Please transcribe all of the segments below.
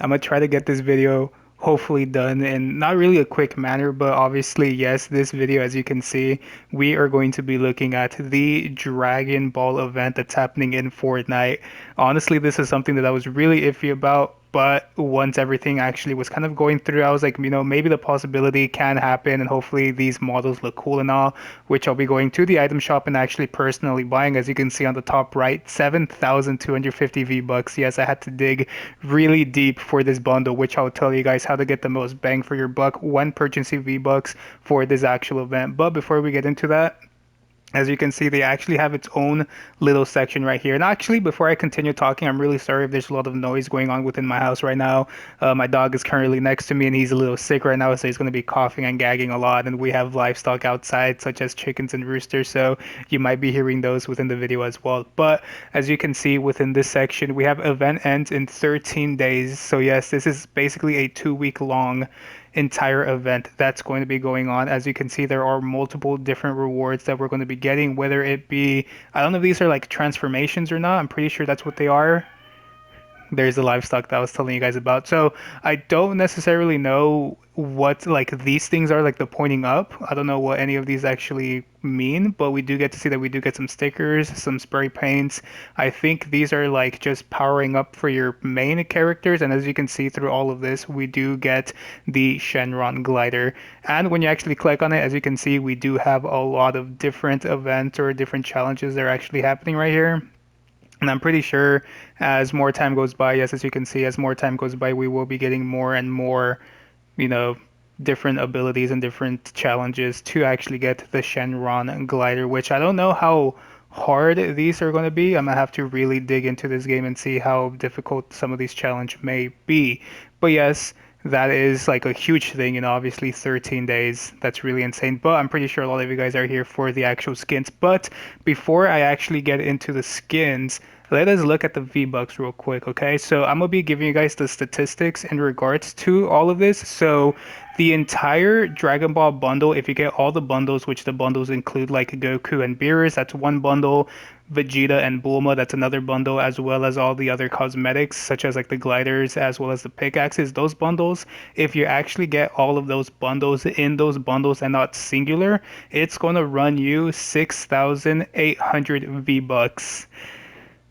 I'm gonna try to get this video hopefully done in not really a quick manner, but obviously, yes, this video, as you can see, we are going to be looking at the Dragon Ball event that's happening in Fortnite. Honestly, this is something that I was really iffy about. But once everything actually was kind of going through, I was like, maybe the possibility can happen, and hopefully these models look cool and all, which I'll be going to the item shop and actually personally buying. As you can see on the top right, 7,250 V-Bucks. Yes, I had to dig really deep for this bundle, which I'll tell you guys how to get the most bang for your buck when purchasing V-Bucks for this actual event. But before we get into that, as you can see, they actually have its own little section right here. And actually, before I continue talking, I'm really sorry if there's a lot of noise going on within my house right now. My dog is currently next to me and he's a little sick right now, so he's going to be coughing and gagging a lot. And we have livestock outside, such as chickens and roosters, so you might be hearing those within the video as well. But as you can see within this section, we have event ends in 13 days. So yes, this is basically a 2 week long entire event that's going to be going on. As you can see, there are multiple different rewards that we're going to be getting, whether it be, I don't know if these are like transformations or not. I'm pretty sure that's what they are. There's the livestock that I was telling you guys about. So I don't necessarily know what like these things are, like the pointing up. I don't know what any of these actually mean, but we do get to see that we do get some stickers, some spray paints. I think these are like just powering up for your main characters. And as you can see through all of this, we do get the Shenron glider. And when you actually click on it, as you can see, we do have a lot of different events or different challenges that are actually happening right here. And I'm pretty sure as more time goes by, yes, as you can see, as more time goes by, we will be getting more and more, you know, different abilities and different challenges to actually get the Shenron glider, which I don't know how hard these are going to be. I'm gonna have to really dig into this game and see how difficult some of these challenge may be. But yes, that is like a huge thing, obviously 13 days. That's really insane. But I'm pretty sure a lot of you guys are here for the actual skins. But before I actually get into the skins, let us look at the V-Bucks real quick, okay? So I'm gonna be giving you guys the statistics in regards to all of this. So the entire Dragon Ball bundle, if you get all the bundles, which the bundles include like Goku and Beerus, that's one bundle. Vegeta and Bulma, that's another bundle, as well as all the other cosmetics, such as like the gliders, as well as the pickaxes, those bundles. If you actually get all of those bundles in those bundles and not singular, it's going to run you 6,800 V-Bucks.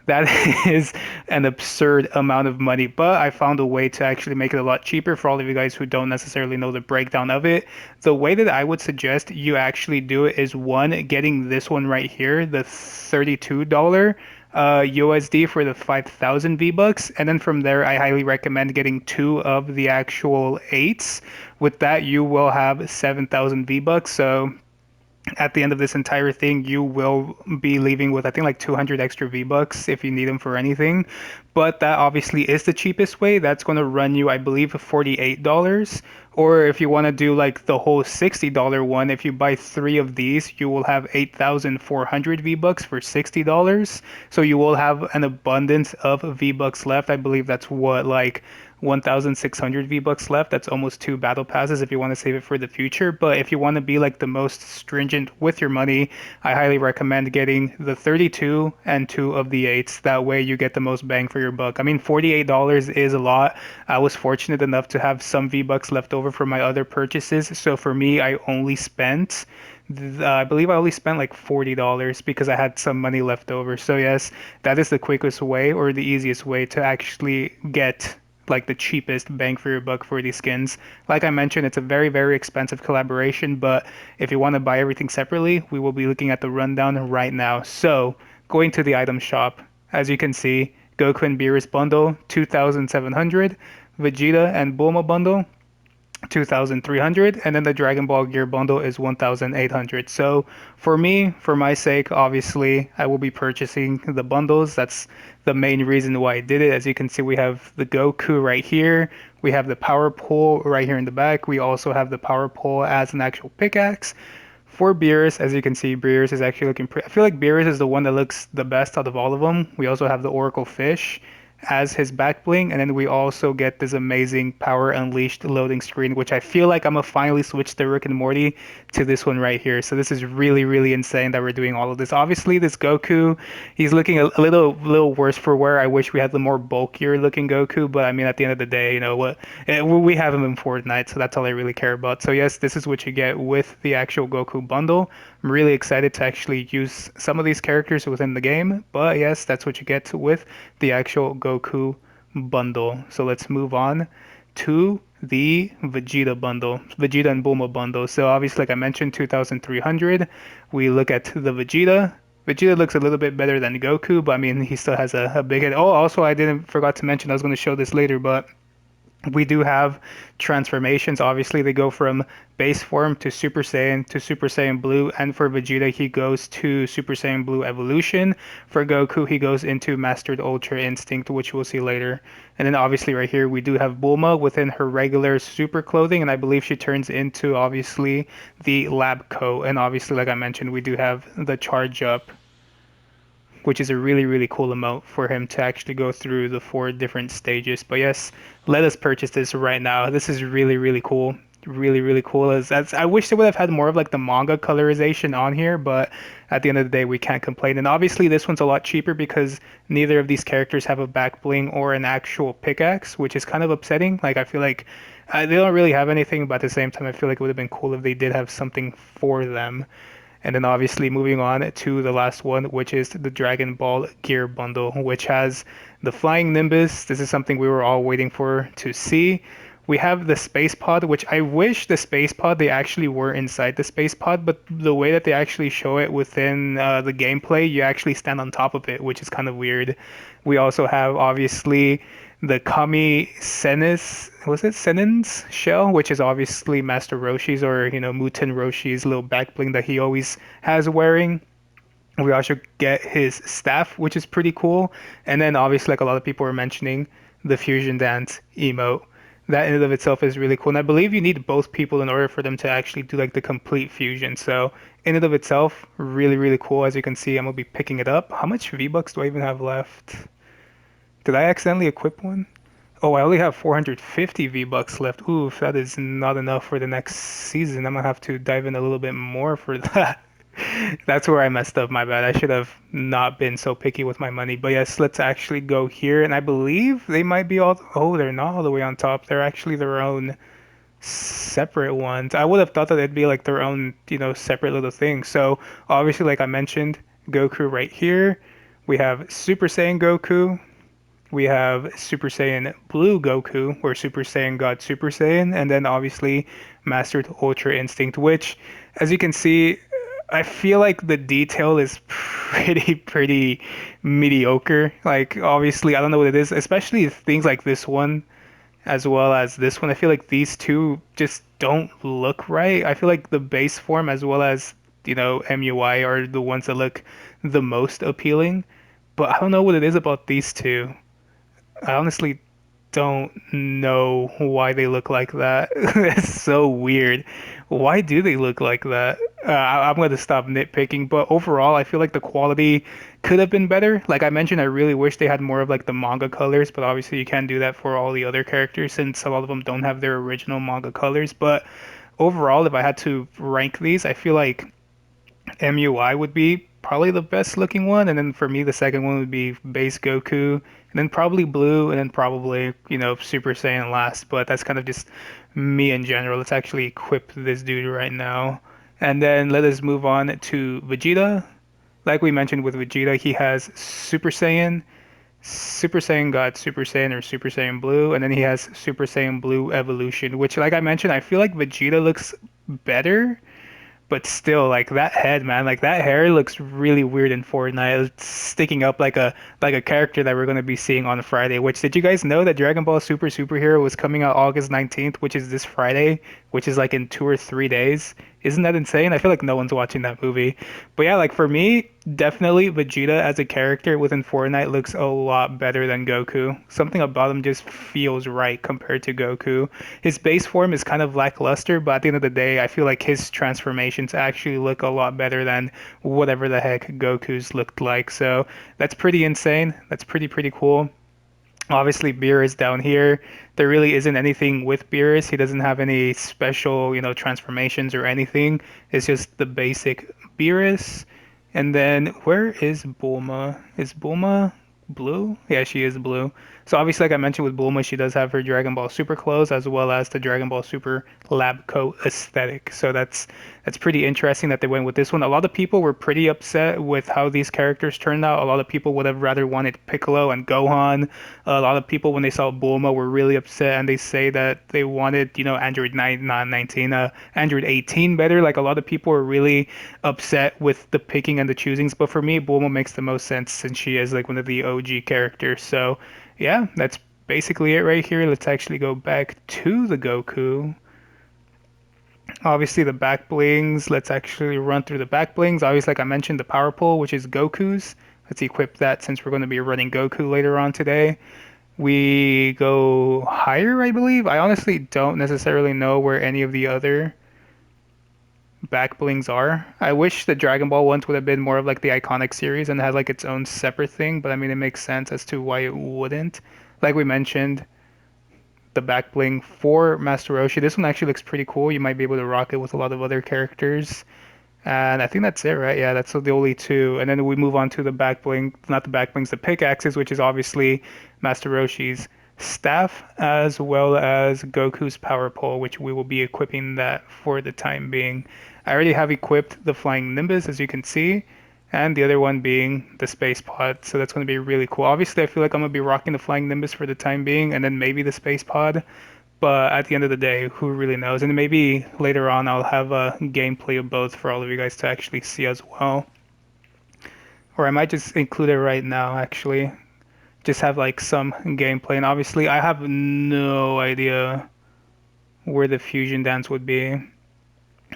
That is an absurd amount of money, but I found a way to actually make it a lot cheaper for all of you guys who don't necessarily know the breakdown of it. The way that I would suggest you actually do it is one, getting this one right here, the $32 USD for the 5,000 V-Bucks, and then from there I highly recommend getting two of the actual eights. With that, you will have 7,000 V-Bucks. So at the end of this entire thing, you will be leaving with, I think, like 200 extra V-Bucks if you need them for anything. But that obviously is the cheapest way. That's going to run you, I believe, $48. Or if you want to do like the whole $60 one, if you buy three of these, you will have 8,400 V-Bucks for $60. So you will have an abundance of V-Bucks left. I believe that's what, like 1,600 V-Bucks left. That's almost two battle passes if you want to save it for the future. But if you want to be like the most stringent with your money, I highly recommend getting the 32 and two of the eights. That way you get the most bang for your buck. I mean, $48 is a lot. I was fortunate enough to have some V-Bucks left over from my other purchases. So for me, I only spent I believe I only spent like $40 because I had some money left over. So yes, that is the quickest way or the easiest way to actually get like the cheapest bang for your buck for these skins. Like I mentioned, it's a very, very expensive collaboration, but if you want to buy everything separately, we will be looking at the rundown right now. So, going to the item shop, as you can see, Goku and Beerus bundle, 2,700, Vegeta and Bulma bundle, 2,300, and then the Dragon Ball Gear bundle is 1,800. So for me, for my sake, obviously I will be purchasing the bundles. That's the main reason why I did it. As you can see, we have the Goku right here, we have the power pole right here in the back, we also have the power pole as an actual pickaxe. For Beerus, as you can see, Beerus is actually looking pretty. I feel like Beerus is the one that looks the best out of all of them. We also have the Oracle Fish as his back bling, and then we also get this amazing Power Unleashed loading screen, which I feel like I'm gonna finally switch the Rick and Morty to this one right here. So this is really, really insane that we're doing all of this. Obviously, this Goku, he's looking a little worse for wear. I wish we had the more bulkier looking Goku, but I mean, at the end of the day, you know what? We have him in Fortnite, so that's all I really care about. So yes, this is what you get with the actual Goku bundle. I'm really excited to actually use some of these characters within the game, but yes, that's what you get with the actual Goku bundle. So let's move on to the Vegeta bundle, Vegeta and Bulma bundle. So obviously, like I mentioned, 2,300. We look at the Vegeta. Vegeta looks a little bit better than Goku, but I mean, he still has a big head. Oh, also, I didn't forgot to mention, I was going to show this later, but we do have transformations. Obviously, they go from base form to Super Saiyan Blue, and for Vegeta, he goes to Super Saiyan Blue Evolution. For Goku, he goes into Mastered Ultra Instinct, which we'll see later. And then obviously right here, we do have Bulma within her regular super clothing, and I believe she turns into obviously the lab coat. And obviously, like I mentioned, we do have the charge up, which is a really, really cool emote for him to actually go through the four different stages. But yes, let us purchase this right now. This is really, really cool. Really, really cool. As I wish they would have had more of like the manga colorization on here, but at the end of the day, we can't complain. And obviously, this one's a lot cheaper because neither of these characters have a back bling or an actual pickaxe, which is kind of upsetting. Like, I feel like they don't really have anything, but at the same time, I feel like it would have been cool if they did have something for them. And then obviously moving on to the last one, which is the Dragon Ball Gear Bundle, which has the Flying Nimbus. This is something we were all waiting for to see. We have the Space Pod, which I wish the Space Pod they actually were inside the Space Pod, but the way that they actually show it within the gameplay, you actually stand on top of it, which is kind of weird. We also have obviously the Kami Senis, was it Senin's shell, which is obviously Master Roshi's or Muten Roshi's little back bling that he always has wearing. We also get his staff, which is pretty cool. And then obviously, like a lot of people were mentioning, the fusion dance emote. That in and of itself is really cool. And I believe you need both people in order for them to actually do like the complete fusion. So in and of itself, really, really cool. As you can see, I'm gonna be picking it up. How much V-Bucks do I even have left? Did I accidentally equip one? Oh, I only have 450 V-Bucks left. Oof, that is not enough for the next season. I'm gonna have to dive in a little bit more for that. That's where I messed up, my bad. I should have not been so picky with my money. But yes, let's actually go here. And I believe they might be all, oh, they're not all the way on top. They're actually their own separate ones. I would have thought that they'd be like their own, separate little thing. So obviously, like I mentioned, Goku right here. We have Super Saiyan Goku. We have Super Saiyan Blue Goku, or Super Saiyan God Super Saiyan, and then obviously Mastered Ultra Instinct, which, as you can see, I feel like the detail is pretty mediocre. Like, obviously, I don't know what it is, especially things like this one as well as this one. I feel like these two just don't look right. I feel like the base form as well as, MUI are the ones that look the most appealing. But I don't know what it is about these two. I honestly don't know why they look like that. It's so weird. Why do they look like that? I'm going to stop nitpicking, but overall, I feel like the quality could have been better. Like I mentioned, I really wish they had more of like the manga colors, but obviously you can't do that for all the other characters since a lot of them don't have their original manga colors. But overall, if I had to rank these, I feel like MUI would be probably the best looking one, and then for me the second one would be base Goku, and then probably Blue, and then probably Super Saiyan last. But that's kind of just me in general. Let's actually equip this dude right now, and then let us move on to Vegeta. Like we mentioned with Vegeta, he has Super Saiyan, Super Saiyan God, Super Saiyan or Super Saiyan Blue, and then he has Super Saiyan Blue Evolution, which like I mentioned, I feel like Vegeta looks better, but still, like that head, man, like that hair looks really weird in Fortnite. It's sticking up like a character that we're gonna be seeing on Friday. Which did you guys know that Dragon Ball Super Superhero was coming out August 19th, which is this Friday, which is like in 2 or 3 days? Isn't that insane? I feel like no one's watching that movie. But yeah, like for me, definitely Vegeta as a character within Fortnite looks a lot better than Goku. Something about him just feels right compared to Goku. His base form is kind of lackluster, but at the end of the day, I feel like his transformations actually look a lot better than whatever the heck Goku's looked like. So that's pretty insane. That's pretty cool. Obviously, Beerus down here, there really isn't anything with Beerus. He doesn't have any special, transformations or anything. It's just the basic Beerus. And then where is Bulma? Is Bulma blue? Yeah, she is blue. So obviously, like I mentioned with Bulma, she does have her Dragon Ball Super clothes as well as the Dragon Ball Super lab coat aesthetic. So that's pretty interesting that they went with this one. A lot of people were pretty upset with how these characters turned out. A lot of people would have rather wanted Piccolo and Gohan. A lot of people, when they saw Bulma, were really upset, and they say that they wanted, Android 9, not 19, Android 18 better. Like a lot of people were really upset with the picking and the choosings. But for me, Bulma makes the most sense since she is like one of the OG characters. So yeah, that's basically it right here. Let's actually go back to the Goku. Obviously, the back blings. Let's actually run through the back blings. Obviously, like I mentioned, the power pole, which is Goku's. Let's equip that since we're going to be running Goku later on today. We go higher, I believe. I honestly don't necessarily know where any of the other back blings are. I wish the Dragon Ball ones would have been more of like the iconic series and had like its own separate thing, but I mean, it makes sense as to why it wouldn't. Like we mentioned, the back bling for Master Roshi. This one actually looks pretty cool. You might be able to rock it with a lot of other characters. And I think that's it, right? Yeah, that's the only two. And then we move on to the back bling, not the back blings, the pickaxes, which is obviously Master Roshi's staff, as well as Goku's power pole, which we will be equipping that for the time being. I already have equipped the flying Nimbus, as you can see, and the other one being the space pod. So that's going to be really cool. Obviously, I feel like I'm going to be rocking the flying Nimbus for the time being, and then maybe the space pod. But at the end of the day, who really knows? And maybe later on I'll have a gameplay of both for all of you guys to actually see as well. Or I might just include it right now, actually. Just have like some gameplay. And obviously I have no idea where the fusion dance would be.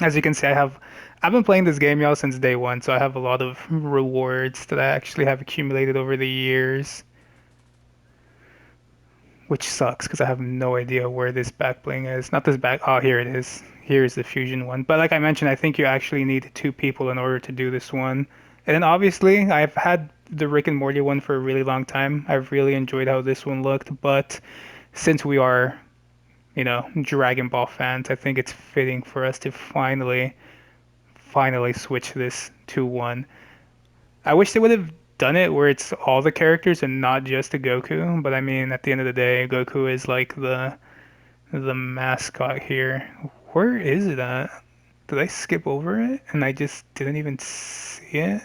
As you can see, I've been playing this game, y'all, since day one, so I have a lot of rewards that I actually have accumulated over the years. Which sucks because I have no idea where this back bling is. Not this back. Oh, here it is. Here's the fusion one. But like I mentioned, I think you actually need two people in order to do this one. And then obviously, I've had the Rick and Morty one for a really long time. I've really enjoyed how this one looked. But since we are, Dragon Ball fans, I think it's fitting for us to finally switch this to one. I wish they would have done it where it's all the characters and not just a Goku, but I mean, at the end of the day, Goku is like the mascot here. Where is it at? Did I skip over it and I just didn't even see it?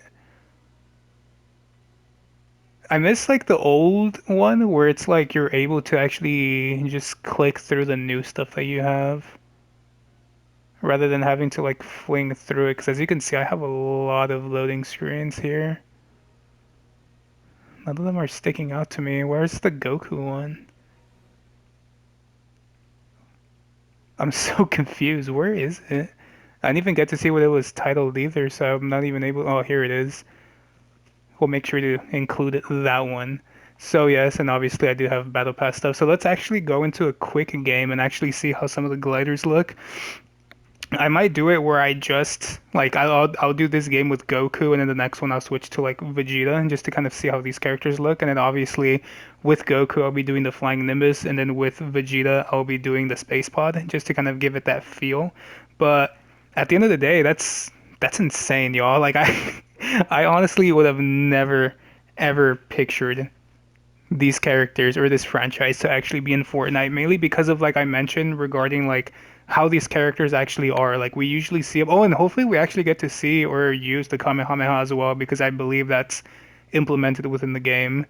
I missed like the old one where it's like you're able to actually just click through the new stuff that you have rather than having to like fling through it. Because as you can see, I have a lot of loading screens here. None of them are sticking out to me. Where's the Goku one? I'm so confused. Where is it? I didn't even get to see what it was titled either, so I'm not even able. Oh, here it is. We'll make sure to include that one. So yes, and obviously I do have Battle Pass stuff. So let's actually go into a quick game and actually see how some of the gliders look. I might do it where I just like I'll do this game with Goku and then the next one I'll switch to like Vegeta and just to kind of see how these characters look. And then obviously with Goku I'll be doing the Flying Nimbus and then with Vegeta I'll be doing the Space Pod just to kind of give it that feel. But at the end of the day, that's insane, y'all. Like I honestly would have never ever pictured these characters or this franchise to actually be in Fortnite, mainly because of like I mentioned regarding like how these characters actually are. Like we usually see them. Oh, and hopefully we actually get to see or use the Kamehameha as well because I believe that's implemented within the game.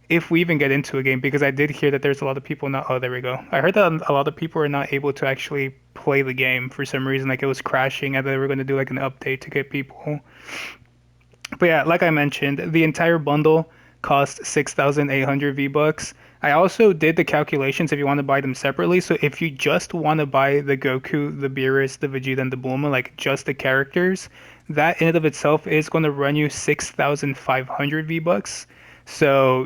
If we even get into a game, because I did hear that there's a lot of people not. Oh, there we go. I heard that a lot of people are not able to actually play the game for some reason. Like it was crashing, and they were going to do like an update to get people. But yeah, like I mentioned, the entire bundle cost 6,800 V-Bucks. I also did the calculations if you want to buy them separately. So if you just want to buy the Goku, the Beerus, the Vegeta, and the Bulma, like just the characters, that in and of itself is going to run you 6,500 V-Bucks. So,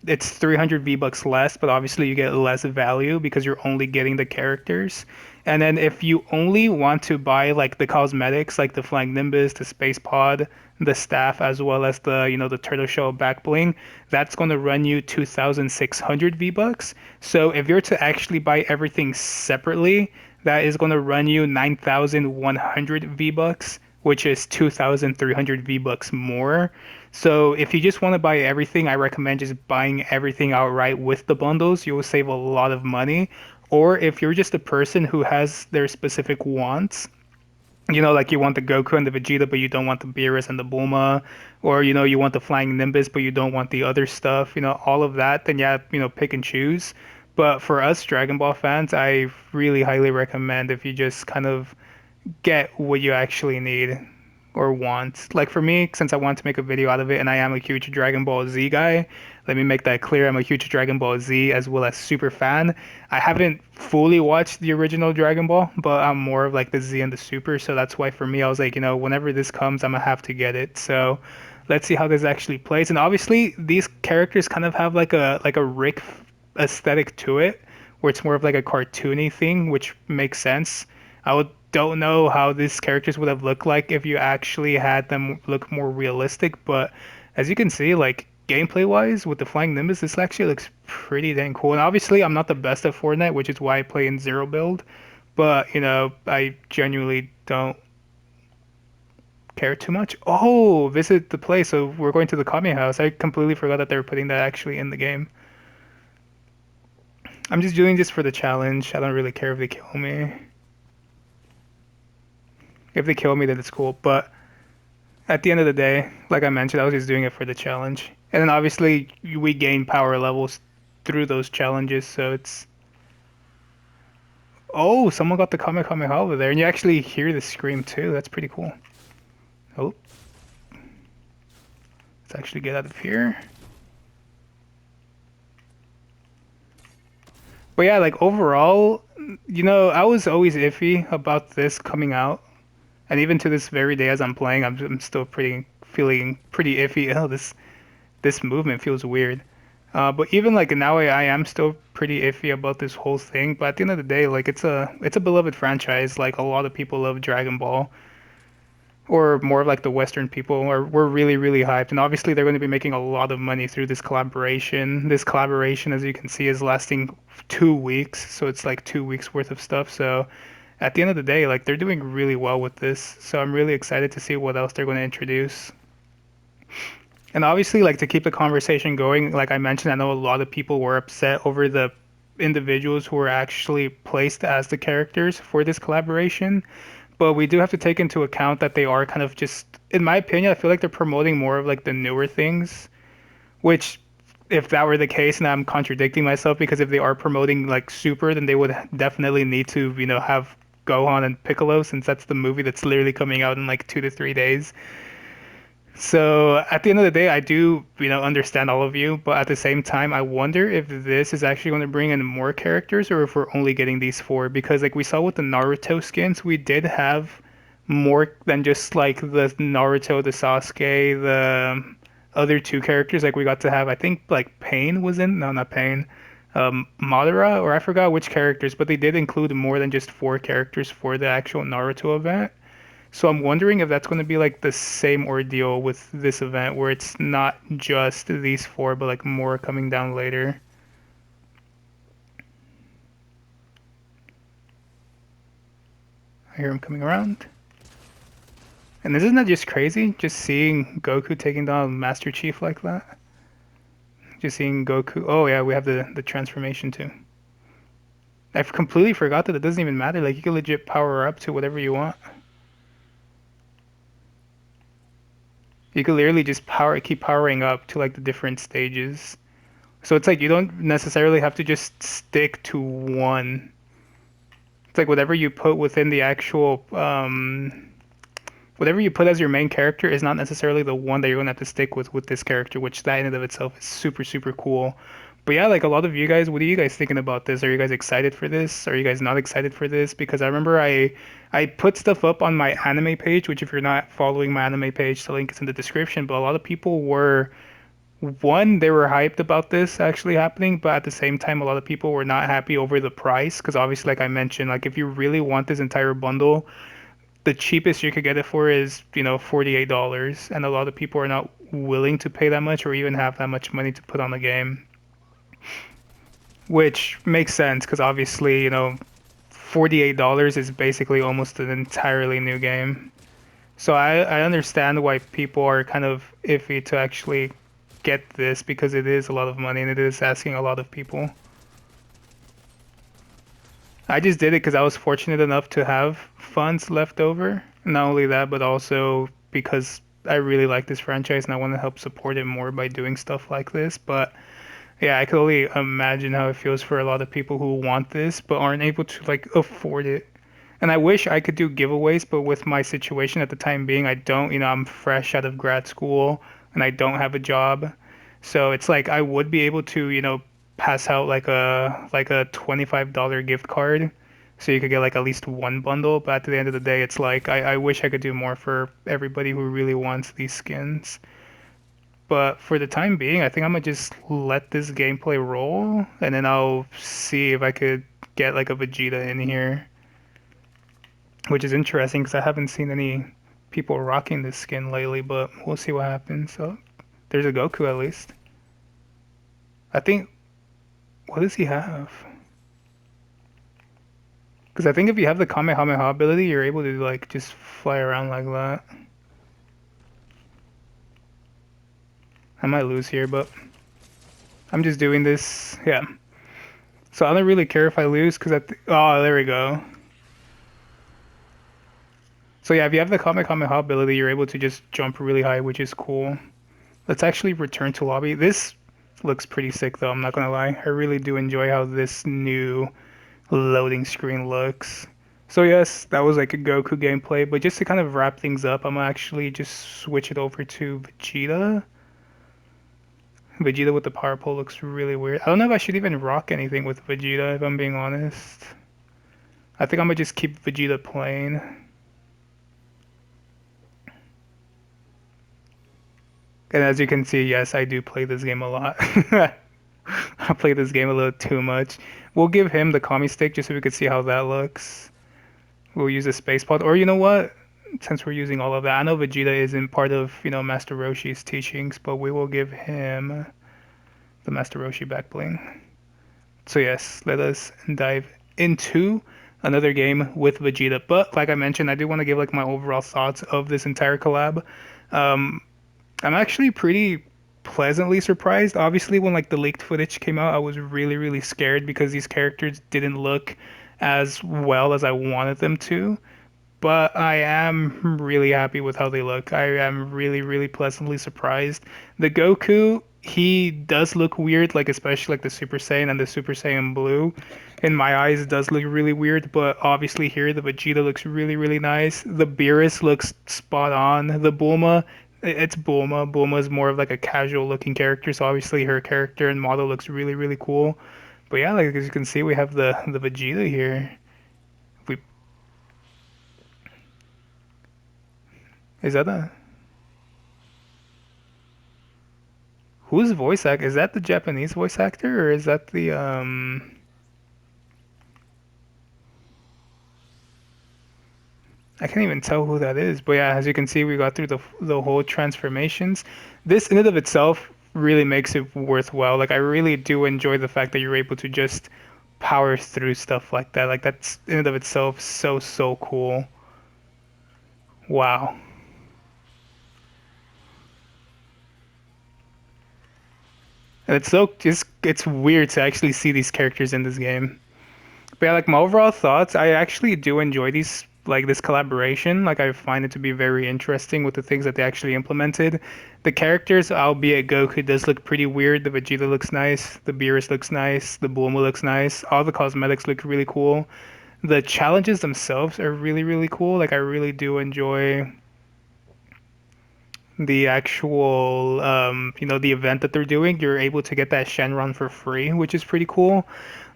it's 300 V-Bucks less, but obviously you get less value because you're only getting the characters. And then if you only want to buy like the cosmetics, like the Flying Nimbus, the Space Pod, the staff as well as the turtle shell back bling, that's going to run you 2,600 V-Bucks. So if you're to actually buy everything separately, that is going to run you 9,100 V-Bucks, which is 2,300 V-Bucks more. So if you just want to buy everything, I recommend just buying everything outright with the bundles. You will save a lot of money. Or if you're just a person who has their specific wants, like you want the Goku and the Vegeta, but you don't want the Beerus and the Bulma, or you want the Flying Nimbus, but you don't want the other stuff, all of that, then yeah, pick and choose. But for us Dragon Ball fans, I really highly recommend if you just kind of get what you actually need or want. Like for me, since I want to make a video out of it and I am a huge Dragon Ball Z guy, let me make that clear. I'm a huge Dragon Ball Z as well as super fan. I haven't fully watched the original Dragon Ball, but I'm more of like the Z and the Super, so that's why for me I was like, whenever this comes, I'm gonna have to get it. So let's see how this actually plays. And obviously these characters kind of have like a Rick aesthetic to it, where it's more of like a cartoony thing, which makes sense. Don't know how these characters would have looked like if you actually had them look more realistic, but as you can see, like gameplay wise with the Flying Nimbus, this actually looks pretty dang cool. And obviously, I'm not the best at Fortnite, which is why I play in zero build, but I genuinely don't care too much. Oh, visit the place. So we're going to the Kami house. I completely forgot that they were putting that actually in the game. I'm just doing this for the challenge. I don't really care if they kill me. If they kill me, then it's cool. But at the end of the day, like I mentioned, I was just doing it for the challenge. And then obviously we gain power levels through those challenges, so it's oh, someone got the Kamehameha over there, and you actually hear the scream too. That's pretty cool. Oh, let's actually get out of here. But yeah, like overall, I was always iffy about this coming out, and even to this very day as I'm playing, I'm still feeling pretty iffy. Oh, this movement feels weird. But even like now, I am still pretty iffy about this whole thing. But at the end of the day, like it's a beloved franchise. Like a lot of people love Dragon Ball, or more of like the Western people are we're really hyped. And obviously, they're going to be making a lot of money through this collaboration. This collaboration, as you can see, is lasting 2 weeks, so it's like 2 weeks worth of stuff. So at the end of the day, like they're doing really well with this. So I'm really excited to see what else they're going to introduce. And obviously, like to keep the conversation going, like I mentioned, I know a lot of people were upset over the individuals who were actually placed as the characters for this collaboration. But we do have to take into account that they are kind of just, in my opinion, I feel like they're promoting more of like the newer things, which if that were the case, and I'm contradicting myself because if they are promoting like Super, then they would definitely need to, have Gohan and Piccolo since that's the movie that's literally coming out in like 2 to 3 days. So at the end of the day, I do, understand all of you, but at the same time, I wonder if this is actually going to bring in more characters or if we're only getting these four. Because like we saw with the Naruto skins, we did have more than just like the Naruto, the Sasuke, the other two characters. Like we got to have, I think like Pain was in, no, not Pain, Madara, or I forgot which characters, but they did include more than just four characters for the actual Naruto event. So I'm wondering if that's going to be like the same ordeal with this event where it's not just these four, but like more coming down later. I hear him coming around. And isn't that just crazy? Just seeing Goku taking down Master Chief like that? Just seeing Goku. Oh yeah, we have the transformation too. I completely forgot that it doesn't even matter. Like you can legit power up to whatever you want. You could literally just keep powering up to like the different stages. So it's like you don't necessarily have to just stick to one. It's like whatever you put within the actual, whatever you put as your main character is not necessarily the one that you're gonna have to stick with this character, which that in and of itself is super cool. But yeah, like a lot of you guys, what are you guys thinking about this? Are you guys excited for this? Are you guys not excited for this? Because I remember I put stuff up on my anime page, which if you're not following my anime page, the link is in the description. But a lot of people were one, they were hyped about this actually happening, but at the same time, a lot of people were not happy over the price because obviously, like I mentioned, like if you really want this entire bundle, the cheapest you could get it for is, $48, and a lot of people are not willing to pay that much or even have that much money to put on the game, which makes sense because obviously, $48 is basically almost an entirely new game. So I understand why people are kind of iffy to actually get this because it is a lot of money and it is asking a lot of people. I just did it because I was fortunate enough to have funds left over. Not only that, but also because I really like this franchise and I want to help support it more by doing stuff like this. But yeah, I could only imagine how it feels for a lot of people who want this but aren't able to like afford it. And I wish I could do giveaways, but with my situation at the time being, I don't. I'm fresh out of grad school and I don't have a job. So it's like I would be able to, pass out like a $25 gift card so you could get like at least one bundle, but at the end of the day, it's like I wish I could do more for everybody who really wants these skins. But for the time being, I think I'm gonna just let this gameplay roll and then I'll see if I could get like a Vegeta in here, which is interesting because I haven't seen any people rocking this skin lately, but we'll see what happens. So there's a Goku at least. I think, what does he have? Because I think if you have the Kamehameha ability, you're able to like just fly around like that. I might lose here, but I'm just doing this. Yeah. So I don't really care if I lose because oh, there we go. So yeah, if you have the Kamehameha ability, you're able to just jump really high, which is cool. Let's actually return to lobby. This looks pretty sick though, I'm not gonna lie. I really do enjoy how this new loading screen looks. So yes, that was like a Goku gameplay, but just to kind of wrap things up, I'm gonna actually just switch it over to Vegeta. Vegeta with the power pole looks really weird. I don't know if I should even rock anything with Vegeta, if I'm being honest. I think I'm gonna just keep Vegeta plain. And as you can see, yes, I do play this game a lot. I play this game a little too much. We'll give him the Kami stick just so we can see how that looks. We'll use a space pod. Or you know what? Since we're using all of that, I know Vegeta isn't part of, Master Roshi's teachings, but we will give him the Master Roshi back bling. So yes, let us dive into another game with Vegeta. But like I mentioned, I do want to give like my overall thoughts of this entire collab. Um, I'm actually pretty pleasantly surprised. Obviously, when like the leaked footage came out, I was really, really scared because these characters didn't look as well as I wanted them to. But I am really happy with how they look. I am really, really pleasantly surprised. The Goku, he does look weird, like especially like the Super Saiyan and the Super Saiyan Blue. In my eyes, it does look really weird, but obviously here the Vegeta looks really, really nice. The Beerus looks spot on. The Bulma, it's Bulma. Bulma is more of like a casual looking character, so obviously her character and model looks really, really cool. But yeah, like as you can see, we have the Vegeta here. We is that a Whose voice act is that? The Japanese voice actor or is that the I can't even tell who that is. But yeah, as you can see, we got through the whole transformations. This in and of itself really makes it worthwhile. Like I really do enjoy the fact that you're able to just power through stuff like that. Like that's in and of itself so cool. Wow. And it's weird to actually see these characters in this game. But yeah, like my overall thoughts, I actually do enjoy these like this collaboration. Like I find it to be very interesting with the things that they actually implemented. The characters, albeit Goku does look pretty weird. The Vegeta looks nice. The Beerus looks nice. The Bulma looks nice. All the cosmetics look really cool. The challenges themselves are really, really cool. Like I really do enjoy the actual the event that they're doing. You're able to get that Shenron for free, which is pretty cool.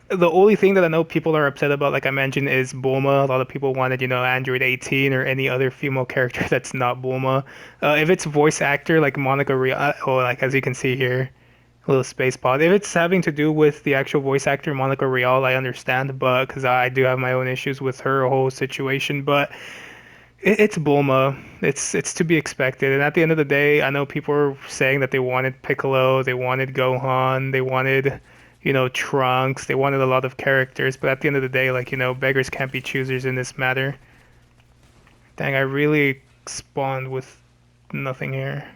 The only thing that I know people are upset about, like I mentioned, is Bulma. A lot of people wanted, Android 18 or any other female character that's not Bulma. If it's voice actor like Monica Rial, or like as you can see here, a little space pod. If it's having to do with the actual voice actor Monica Rial, I understand, but because I do have my own issues with her whole situation. But It's Bulma. It's to be expected. And at the end of the day, I know people are saying that they wanted Piccolo, they wanted Gohan, they wanted, Trunks, they wanted a lot of characters. But at the end of the day, like, beggars can't be choosers in this matter. Dang, I really spawned with nothing here.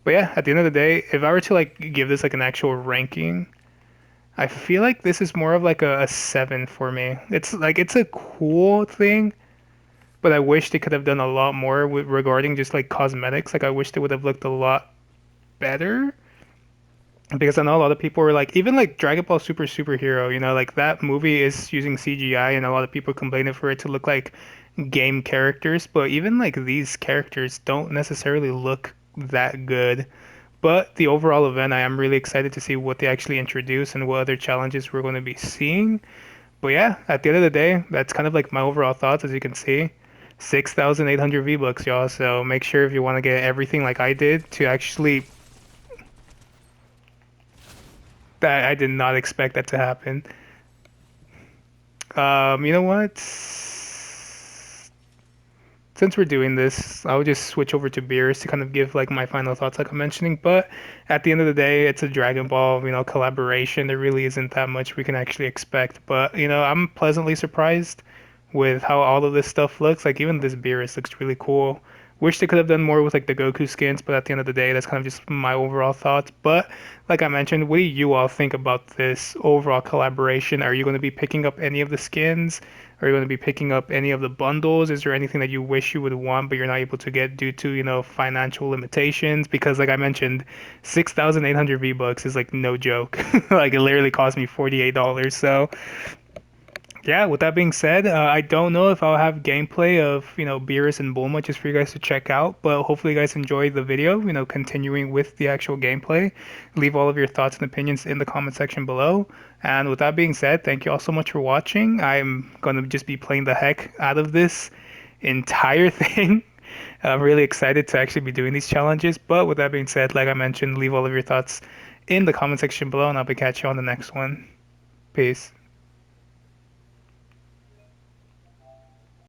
But yeah, at the end of the day, if I were to like give this like an actual ranking, I feel like this is more of like a 7 for me. It's a cool thing, but I wish they could have done a lot more with regarding just like cosmetics. Like I wish they would have looked a lot better because I know a lot of people were like, even like Dragon Ball Super Superhero, like that movie is using CGI, and a lot of people complaining for it to look like game characters. But even like these characters don't necessarily look that good. But the overall event, I am really excited to see what they actually introduce and what other challenges we're going to be seeing. But yeah, at the end of the day, that's kind of like my overall thoughts. As you can see, 6,800 V-Bucks, y'all. So make sure if you want to get everything like I did to actually, that I did not expect that to happen. You know what? Since we're doing this, I'll just switch over to beers to kind of give like my final thoughts, like I'm mentioning. But at the end of the day, it's a Dragon Ball, collaboration. There really isn't that much we can actually expect. But I'm pleasantly surprised with how all of this stuff looks. Like even this Beerus looks really cool. Wish they could have done more with like the Goku skins, but at the end of the day, that's kind of just my overall thoughts. But like I mentioned, what do you all think about this overall collaboration? Are you going to be picking up any of the skins? Are you going to be picking up any of the bundles? Is there anything that you wish you would want but you're not able to get due to, financial limitations? Because like I mentioned, 6,800 V-Bucks is like no joke. Like it literally cost me $48. So yeah, with that being said, I don't know if I'll have gameplay of, Beerus and Bulma just for you guys to check out, but hopefully you guys enjoyed the video, continuing with the actual gameplay. Leave all of your thoughts and opinions in the comment section below. And with that being said, thank you all so much for watching. I'm going to just be playing the heck out of this entire thing. I'm really excited to actually be doing these challenges. But with that being said, like I mentioned, leave all of your thoughts in the comment section below, and I'll be catching you on the next one. Peace.